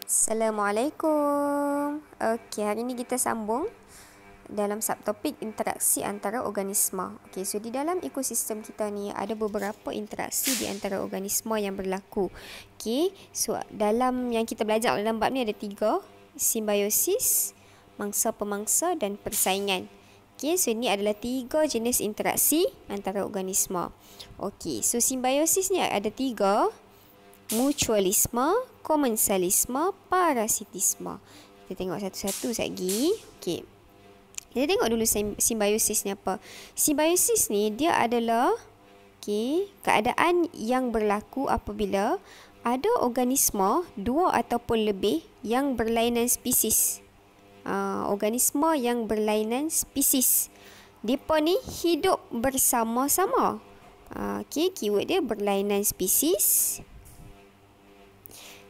Assalamualaikum. Okey, hari ni kita sambung dalam subtopik interaksi antara organisma. Okey, so di dalam ekosistem kita ni ada beberapa interaksi di antara organisma yang berlaku. Okey, so dalam yang kita belajar dalam bab ni ada 3, simbiosis, mangsa-pemangsa dan persaingan. Okey, so ini adalah 3 jenis interaksi antara organisma. Okey, so simbiosis ni ada 3, mutualisme, komensalisme, parasitisme. Kita tengok satu-satu lagi. Okey. Kita tengok dulu simbiosis ni apa. Simbiosis ni dia adalah keadaan yang berlaku apabila ada organisma 2 ataupun lebih yang berlainan spesies. Organisma yang berlainan spesies. Depa ni hidup bersama-sama. Keyword dia berlainan spesies.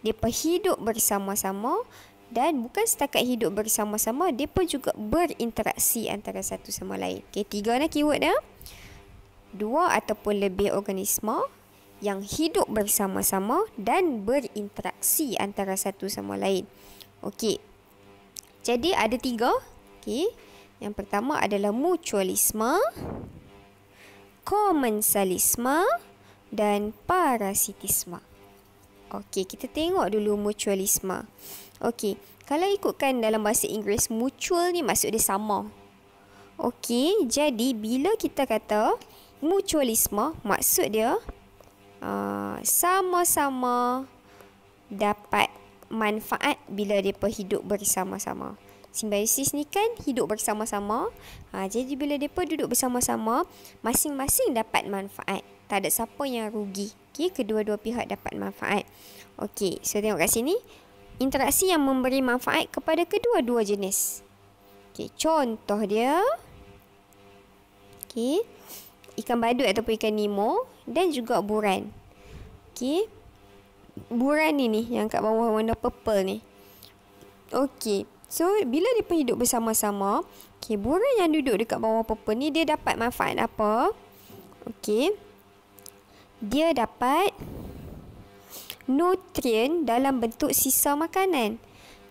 Mereka hidup bersama-sama dan bukan setakat hidup bersama-sama, mereka juga berinteraksi antara satu sama lain. Okey, 3 dah keyword dah. 2 ataupun lebih organisma yang hidup bersama-sama dan berinteraksi antara satu sama lain. Okey. Jadi ada 3. Okey. Yang pertama adalah mutualisme, komensalisme dan parasitisme. Okey, kita tengok dulu mutualisme. Okey, kalau ikutkan dalam bahasa Inggeris, mutual ni maksud dia sama. Okey, jadi bila kita kata mutualisme, maksud dia sama-sama dapat manfaat bila mereka hidup bersama-sama. Simbiosis ni kan hidup bersama-sama. Jadi bila mereka duduk bersama-sama, masing-masing dapat manfaat. Tak ada siapa yang rugi. Okey, kedua-dua pihak dapat manfaat. Okey, so tengok kat sini. Interaksi yang memberi manfaat kepada kedua-dua jenis. Okey, contoh dia. Okey, ikan badut ataupun ikan nemo dan juga buran. Okey, buran ni yang kat bawah warna purple ni. Okey, so bila dia hidup bersama-sama, okey, buran yang duduk dekat bawah purple ni dia dapat manfaat apa? Okey, dia dapat nutrien dalam bentuk sisa makanan.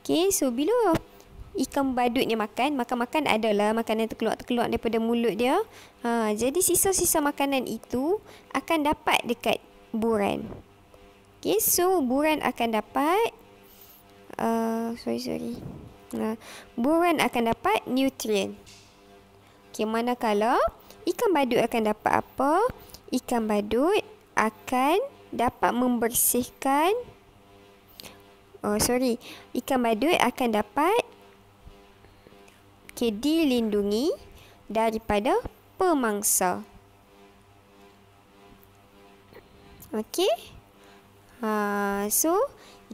Okey, so bila ikan badut ni makan adalah makanan terkeluar daripada mulut dia. Jadi sisa-sisa makanan itu akan dapat dekat buran. Okey, so buran akan dapat buran akan dapat nutrien. Okey, manakala ikan badut akan dapat apa? Ikan badut akan dapat membersihkan ikan badut akan dapat dilindungi daripada pemangsa. Okey. So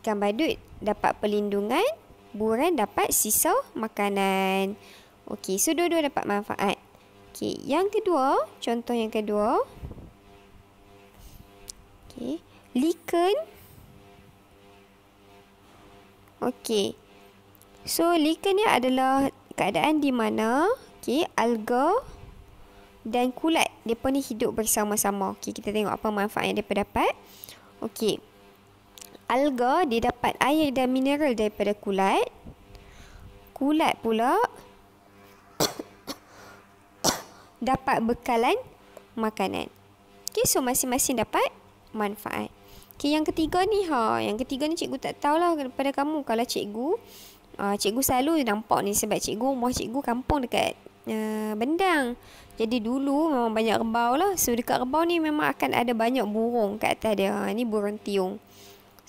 ikan badut dapat perlindungan, buran dapat sisa makanan. Okey, so dua-dua dapat manfaat. Okey, yang kedua, contoh yang kedua. Okey, lichen. Okey. So lichen ni adalah keadaan di mana alga dan kulat depa ni hidup bersama-sama. Okey, kita tengok apa manfaat yang depa dapat. Okey. Alga dia dapat air dan mineral daripada kulat. Kulat pula dapat bekalan makanan. Okey, so masing-masing dapat manfaat. Okey, yang ketiga ni cikgu tak tahulah daripada kamu. Kalau cikgu selalu nampak ni sebab rumah cikgu kampung dekat Bendang. Jadi dulu memang banyak rebau lah. So dekat rebau ni memang akan ada banyak burung kat atas dia. Ni burung tiung.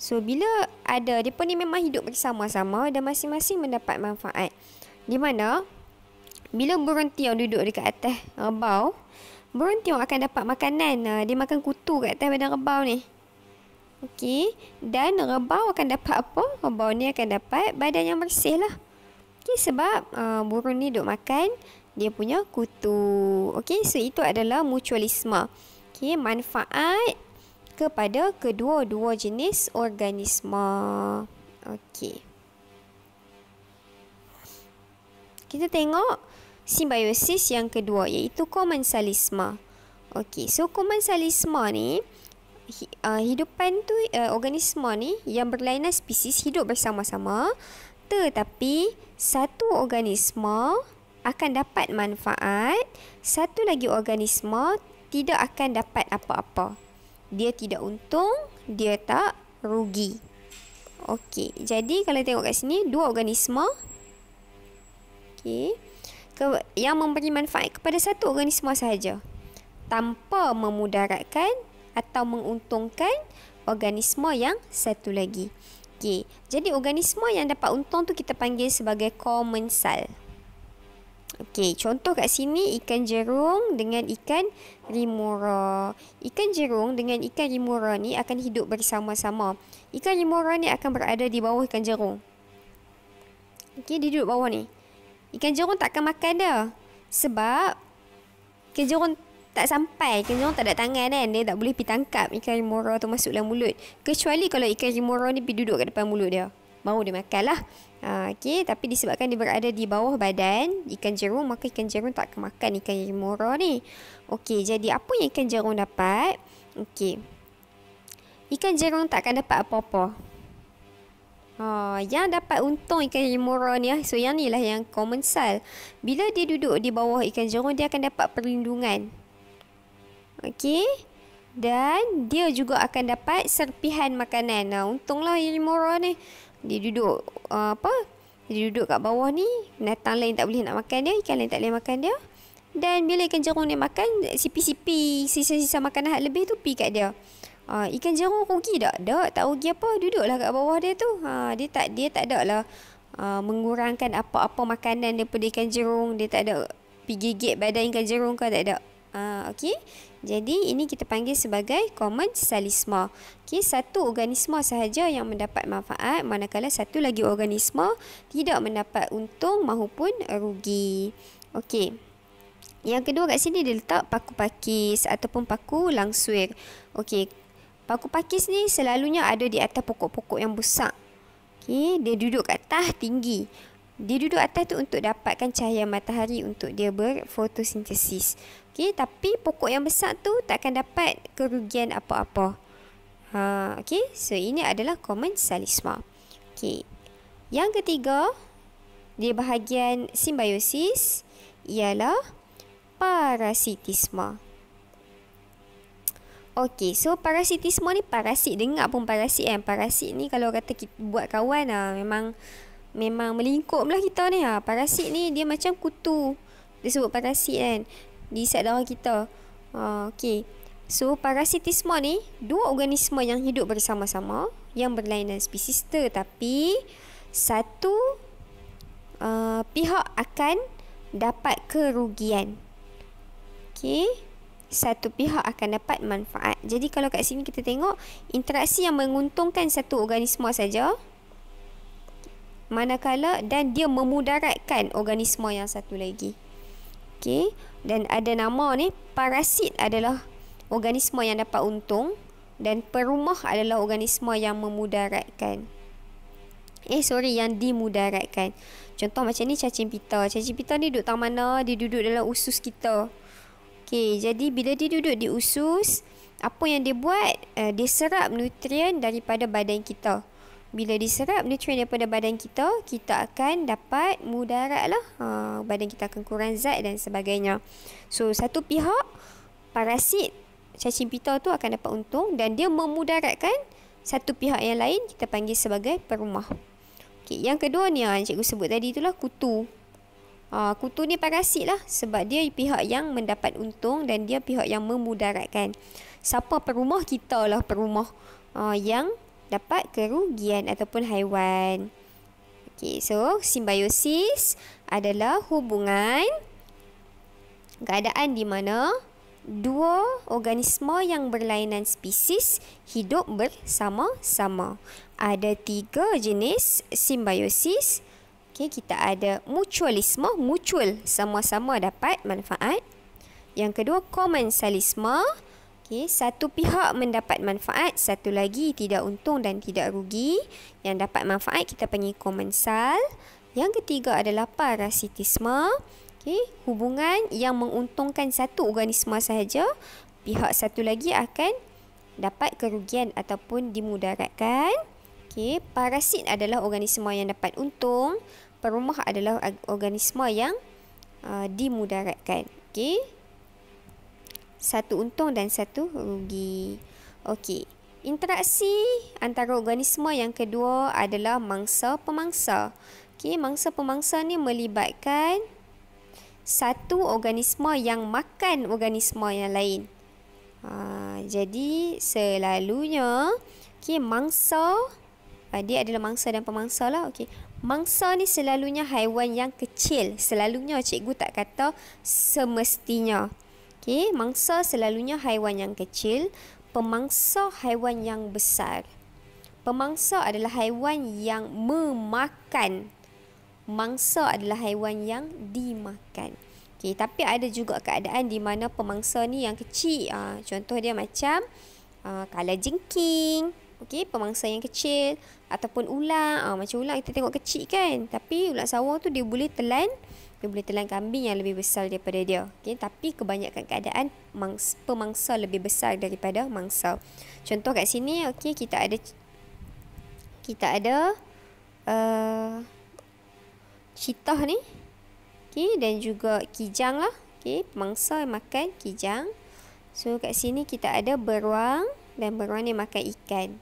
So bila ada, depa ni memang hidup bersama-sama dan masing-masing mendapat manfaat. Di mana bila burung tiung duduk dekat atas rebau, burung tiung akan dapat makanan. Dia makan kutu kat atas badan rebau ni. Okey, dan rebau akan dapat apa? Rebau ni akan dapat badan yang bersih lah. Okey, sebab burung ni duk makan dia punya kutu. Okey, so itu adalah mutualisme. Okey, manfaat kepada kedua-dua jenis organisma. Okey. Kita tengok simbiosis yang kedua iaitu komensalisme. Okey, so komensalisme ni hidupan tu, organisma ni yang berlainan spesies hidup bersama-sama, tetapi satu organisma akan dapat manfaat, satu lagi organisma tidak akan dapat apa-apa. Dia tidak untung, dia tak rugi. Okey, jadi kalau tengok kat sini, dua organisma yang memberi manfaat kepada satu organisma sahaja tanpa memudaratkan atau menguntungkan organisma yang satu lagi. Okey, jadi organisma yang dapat untung tu kita panggil sebagai komensal. Okey, contoh kat sini ikan jerung dengan ikan rimora. Ikan jerung dengan ikan rimora ni akan hidup bersama-sama. Ikan rimora ni akan berada di bawah ikan jerung. Okey, dia duduk bawah ni. Ikan jerung tak akan makan dia. Sebab ikan jerung tak sampai, ikan jerung tak ada tangan kan, dia tak boleh pergi tangkap ikan rimora tu masuk dalam mulut. Kecuali kalau ikan rimora ni pergi duduk kat depan mulut dia, baru dia makan lah. Okey, tapi disebabkan dia berada di bawah badan ikan jerung, maka ikan jerung tak akan makan ikan rimora ni. Okey, jadi apa yang ikan jerung dapat? Okey, ikan jerung tak akan dapat apa-apa. Yang dapat untung ikan rimora ni, so yang ni lah yang komensal. Bila dia duduk di bawah ikan jerung, dia akan dapat perlindungan. Okey, dan dia juga akan dapat serpihan makanan. Untunglah rimora ni. Dia duduk Dia duduk kat bawah ni, binatang lain tak boleh nak makan dia, ikan lain tak boleh makan dia. Dan bila ikan jerung ni makan, sipi-sipi sisa-sisa makanan hak lebih tu pi kat dia. Ikan jerung rugi tak? Tak rugi apa, duduklah kat bawah dia tu. Dia tak ada lah mengurangkan apa-apa makanan daripada ikan jerung. Dia tak ada pergi gigit badan ikan jerung ke, tak ada. Okey, jadi ini kita panggil sebagai komensalisme. Okey, satu organisma sahaja yang mendapat manfaat, manakala satu lagi organisma tidak mendapat untung maupun rugi. Okey, yang kedua kat sini dia letak paku pakis ataupun paku langsuir. Okey, paku pakis ni selalunya ada di atas pokok-pokok yang besar. Okey, dia duduk kat atas tinggi. Dia duduk atas tu untuk dapatkan cahaya matahari untuk dia berfotosintesis. Okey, tapi pokok yang besar tu tak akan dapat kerugian apa-apa. Okey, so ini adalah komensalisme. Okey, yang ketiga di bahagian simbiosis ialah parasitisme. Okey, so parasitisme ni, parasit, dengar pun parasit kan. Parasit ni kalau kata kita buat kawan memang melingkup belah kita ni. Parasit ni dia macam kutu. Dia sebut parasit kan, di isap darah kita. Okey, so parasitisme ni dua organisma yang hidup bersama-sama yang berlainan spesies, tetapi satu pihak akan dapat kerugian. Okey, satu pihak akan dapat manfaat. Jadi kalau kat sini kita tengok interaksi yang menguntungkan satu organisma saja, manakala dan dia memudaratkan organisma yang satu lagi. Okey, dan ada nama ni, parasit adalah organisma yang dapat untung dan perumah adalah organisma yang memudaratkan. Yang dimudaratkan. Contoh macam ni cacing pita. Cacing pita ni duduk tang mana? Dia duduk dalam usus kita. Okey, jadi bila dia duduk di usus, apa yang dia buat? Dia serap nutrien daripada badan kita. Bila diserap nutrien daripada badan kita, kita akan dapat mudarat lah. Badan kita akan kurang zat dan sebagainya. So, satu pihak, parasit cacing pita tu akan dapat untung dan dia memudaratkan satu pihak yang lain, kita panggil sebagai perumah. Okay, yang kedua ni yang cikgu sebut tadi itulah kutu. Kutu ni parasit lah sebab dia pihak yang mendapat untung dan dia pihak yang memudaratkan. Siapa perumah? Kita lah perumah yang dapat kerugian ataupun haiwan. Okay, so simbiosis adalah hubungan keadaan di mana dua organisma yang berlainan spesies hidup bersama-sama. Ada 3 jenis simbiosis. Okay, kita ada mutualisme, mutual, sama-sama dapat manfaat. Yang kedua, komensalisme. Okay, satu pihak mendapat manfaat, satu lagi tidak untung dan tidak rugi. Yang dapat manfaat kita panggil komensal. Yang ketiga adalah parasitisme. Okay, hubungan yang menguntungkan satu organisma sahaja, pihak satu lagi akan dapat kerugian ataupun dimudaratkan. Okey, parasit adalah organisma yang dapat untung, perumah adalah organisma yang dimudaratkan. Okey. Satu untung dan satu rugi. Okey. Interaksi antara organisma yang kedua adalah mangsa-pemangsa. Okey, mangsa-pemangsa ni melibatkan satu organisma yang makan organisma yang lain. Jadi selalunya mangsa dia adalah mangsa dan pemangsa lah. Okey. Mangsa ni selalunya haiwan yang kecil. Selalunya, cikgu tak kata semestinya. Okey, mangsa selalunya haiwan yang kecil, pemangsa haiwan yang besar. Pemangsa adalah haiwan yang memakan. Mangsa adalah haiwan yang dimakan. Okey, tapi ada juga keadaan di mana pemangsa ni yang kecil. Contoh dia macam kalajengking. Okey, pemangsa yang kecil, ataupun ular. Macam ular kita tengok kecil kan, tapi ular sawang tu dia boleh telan kambing yang lebih besar daripada dia. Okey, tapi kebanyakan keadaan pemangsa lebih besar daripada mangsa. Contoh kat sini, okey, kita ada cheetah ni. Okey, dan juga kijang lah. Okey, pemangsa yang makan kijang. So kat sini kita ada beruang, dan beruang ni makan ikan.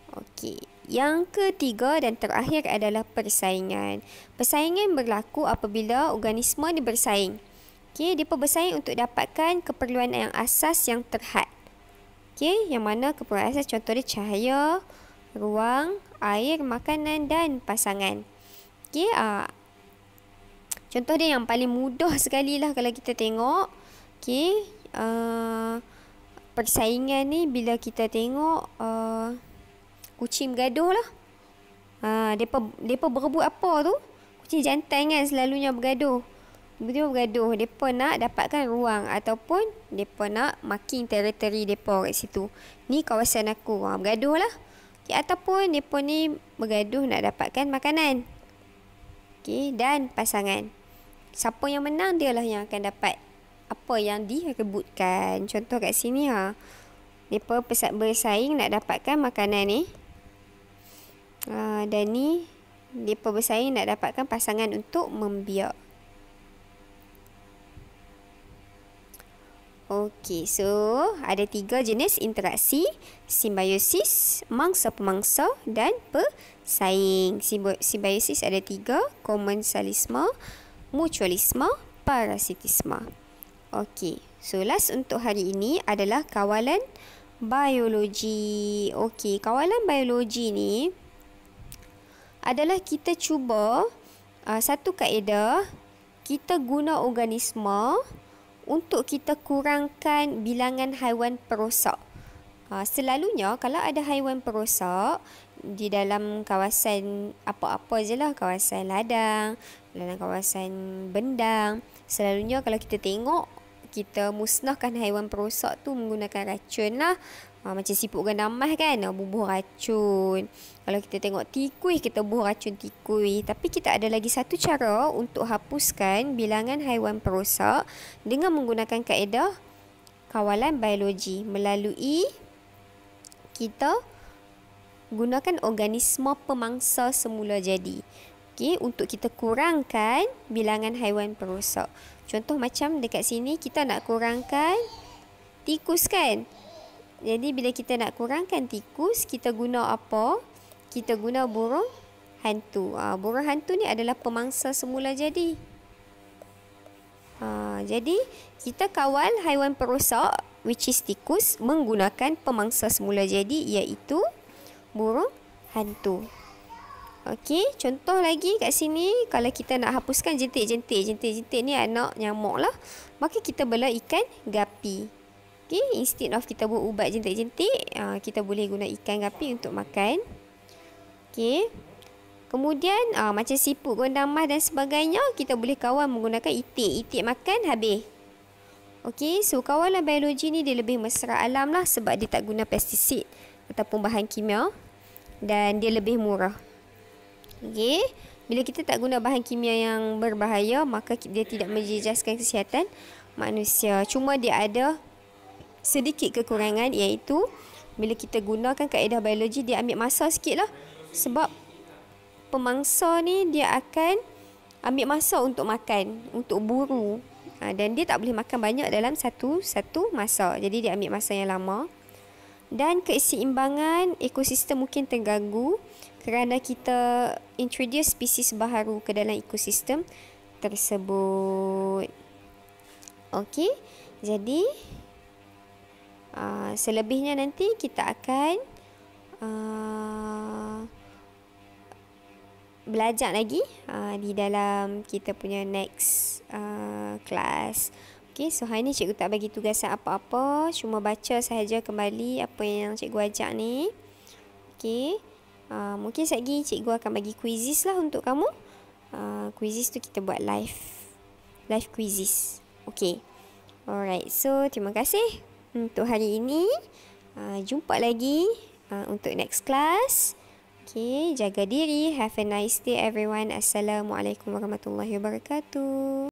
Okey, yang ketiga dan terakhir adalah persaingan. Persaingan berlaku apabila organisma ni bersaing. Okey, dia bersaing untuk dapatkan keperluan yang asas yang terhad. Okey, yang mana keperluan asas contoh dia cahaya, ruang, air, makanan dan pasangan. Okey, contoh dia yang paling mudah sekali lah kalau kita tengok. Okey, persaingan ni bila kita tengok kucing bergaduh lah. Depa berebut apa tu? Kucing jantan kan selalunya bergaduh. Dia bergaduh. Depa nak dapatkan ruang ataupun depa nak marking teritori depa kat situ. Ni kawasan aku. Bergaduh lah. Okay, ataupun depa ni bergaduh nak dapatkan makanan. Okay, dan pasangan. Siapa yang menang dialah yang akan dapat apa yang direbutkan. Contoh kat sini depa bersaing nak dapatkan makanan ni. Dan ni depa bersaing nak dapatkan pasangan untuk membiak. Okey, so ada 3 jenis interaksi: simbiosis, mangsa-pemangsa dan pesaing. Simbiosis ada 3: komensalisme, mutualisme, parasitisme. Okey, so last untuk hari ini adalah kawalan biologi. Okey, kawalan biologi ni adalah kita cuba satu kaedah, kita guna organisma untuk kita kurangkan bilangan haiwan perosak. Selalunya kalau ada haiwan perosak di dalam kawasan apa-apa je lah, kawasan ladang, dalam kawasan bendang, selalunya kalau kita tengok, kita musnahkan haiwan perosak tu menggunakan racun lah. Macam siput gandamas kan, bubuh racun. Kalau kita tengok tikui, kita bubuh racun tikui. Tapi kita ada lagi satu cara untuk hapuskan bilangan haiwan perosak dengan menggunakan kaedah kawalan biologi, melalui kita gunakan organisma pemangsa semula jadi. Okey, untuk kita kurangkan bilangan haiwan perosak. Contoh macam dekat sini kita nak kurangkan tikus kan. Jadi bila kita nak kurangkan tikus, kita guna apa? Kita guna burung hantu. Burung hantu ni adalah pemangsa semula jadi. Jadi kita kawal haiwan perosak, which is tikus, menggunakan pemangsa semula jadi, iaitu burung hantu. Okey, contoh lagi kat sini, kalau kita nak hapuskan jentik-jentik. Jentik-jentik ni anak nyamuk lah. Maka kita bela ikan gapi. Okay, instead of kita buat ubat jentik-jentik, kita boleh guna ikan gapi untuk makan. Okay. Kemudian, macam siput gandamas dan sebagainya, kita boleh kawal menggunakan itik. Itik makan, habis. Okay, so kawalan biologi ni dia lebih mesra alam lah sebab dia tak guna pesticid ataupun bahan kimia. Dan dia lebih murah. Okay. Bila kita tak guna bahan kimia yang berbahaya, maka dia tidak menjejaskan kesihatan manusia. Cuma dia ada sedikit kekurangan, iaitu bila kita gunakan kaedah biologi, dia ambil masa sikit lah. Sebab pemangsa ni dia akan ambil masa untuk makan, untuk buru. Dan dia tak boleh makan banyak dalam satu masa. Jadi dia ambil masa yang lama. Dan keseimbangan ekosistem mungkin terganggu kerana kita introduce spesies baharu ke dalam ekosistem tersebut. Okey, jadi selebihnya nanti kita akan belajar lagi di dalam kita punya next kelas. Okay, so hari ni cikgu tak bagi tugasan apa-apa, cuma baca sahaja kembali apa yang cikgu ajak ni. Okay, mungkin sekejap lagi cikgu akan bagi quizzes lah untuk kamu. Quizzes tu kita buat live quizzes. Okay, alright, so terima kasih untuk hari ini. Jumpa lagi untuk next class. Okay, jaga diri. Have a nice day everyone. Assalamualaikum warahmatullahi wabarakatuh.